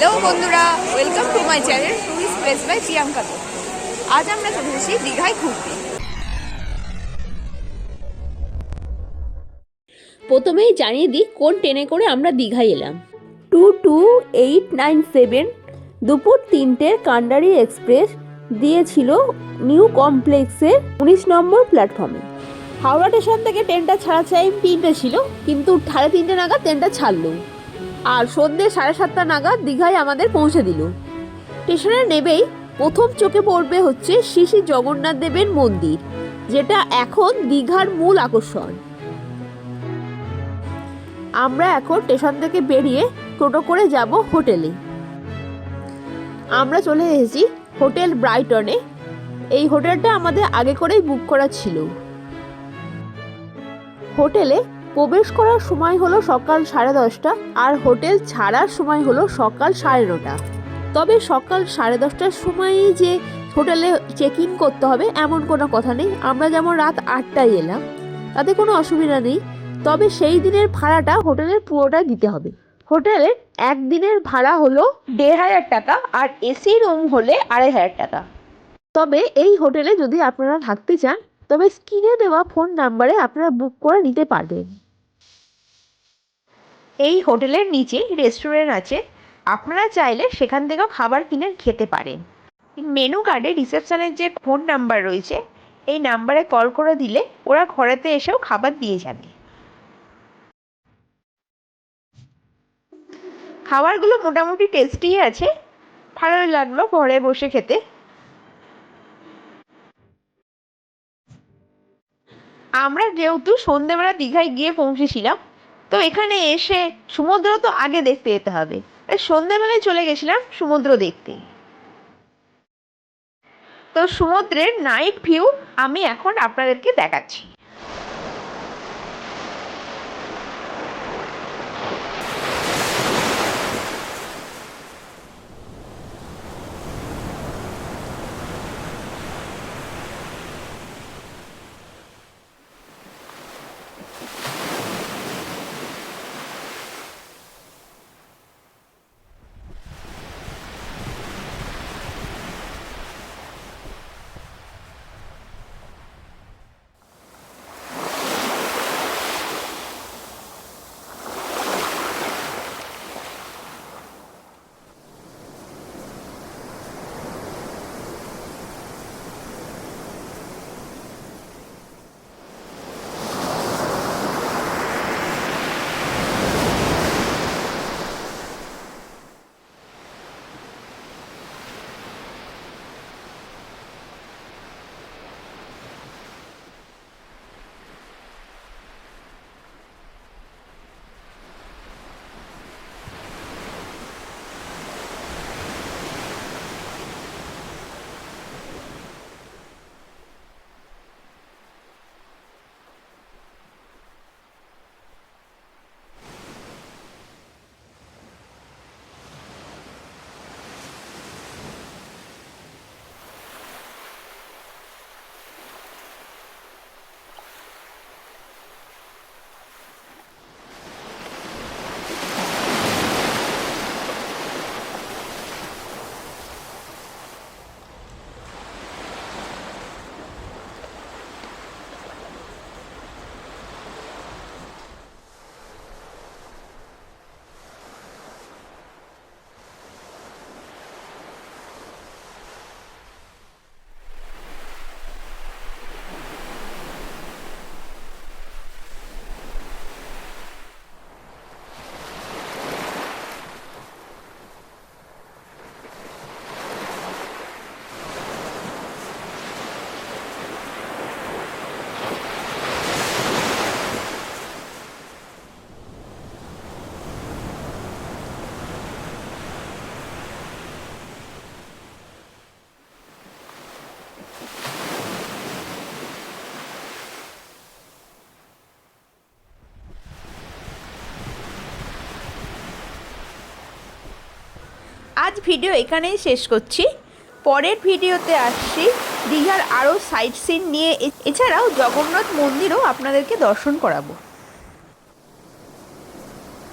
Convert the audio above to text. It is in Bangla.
হ্যালো বন্ধুরা, welcome to my channel tourist place by Priyanka. আজ আমরা চলে এসেছি দীঘায় ঘুরতে। প্রথমেই জানিয়ে দিই কোন ট্রেনে করে আমরা দীঘায় এলাম। 22897 দুপুর 3টের কান্ডারি এক্সপ্রেস দিয়েছিল নিউ কমপ্লেক্সের 19 নম্বর প্ল্যাটফর্মে। হাওড়া স্টেশন থেকে ট্রেনটা ছাড়া টাইম 3টে ছিল, কিন্তু 3:30 নাগাদ ট্রেনটা ছাড়লো আর সন্ধ্যে 7:30 নাগাদ দীঘায় আমাদের পৌঁছে দিল। স্টেশনে নেবেই প্রথম চোখে পড়বে হচ্ছে শ্রী শ্রী জগন্নাথ দেবের মন্দির, যেটা এখন দীঘার মূল আকর্ষণ। আমরা এখন স্টেশন থেকে বেরিয়ে টোটো করে যাব হোটেলে। আমরা চলে এসেছি হোটেল ব্রাইটনে। এই হোটেলটা আমাদের আগে করেই বুক করা ছিল। হোটেলে প্রবেশ করার সময় হলো সকাল 10:30 আর হোটেল ছাড়ার সময় হলো সকাল 9:30। তবে সকাল 10:30টার সময়ই যে হোটেলে চেক ইন করতে হবে এমন কোনো কথা নেই। আমরা যেমন রাত 8টায় এলাম, তাতে কোনো অসুবিধা নেই। তবে সেই দিনের ভাড়াটা হোটেলের পুরোটাই দিতে হবে। হোটেলের একদিনের ভাড়া হলো 1,500 টাকা আর এসি রুম হলে 2,500 টাকা। তবে এই হোটেলে যদি আপনারা থাকতে চান তবে স্ক্রিনে দেওয়া ফোন নাম্বারে আপনারা বুক করে নিতে পারবেন। এই হোটেলের নিচে রেস্টুরেন্ট আছে, আপনারা চাইলে সেখান থেকেও খাবার কিনে খেতে পারেন। মেনু কার্ডে রিসেপশনের যে ফোন নাম্বার রয়েছে, এই নাম্বারে কল করে দিলে ওরা ঘরেতে এসেও খাবার দিয়ে যাবে। খাবারগুলো মোটামুটি টেস্টি আছে, ভালোই লাগলো ঘরে বসে খেতে। আমরা যেহেতু সন্ধ্যেবেলা দীঘায় গিয়ে পৌঁছেছিলাম, তো এখানে এসে সমুদ্র তো আগে দেখতে যেতে হবে, তাই সন্ধ্যেবেলায় চলে গেছিলাম সমুদ্র দেখতে। তো সমুদ্রের নাইট ভিউ আমি এখন আপনাদেরকে দেখাচ্ছি। আজ ভিডিও এখানেই শেষ করছি। পরের ভিডিওতে আসছি দীঘার আরও সাইট সিন নিয়ে, এছাড়াও জগন্নাথ মন্দিরও আপনাদেরকে দর্শন করাবো।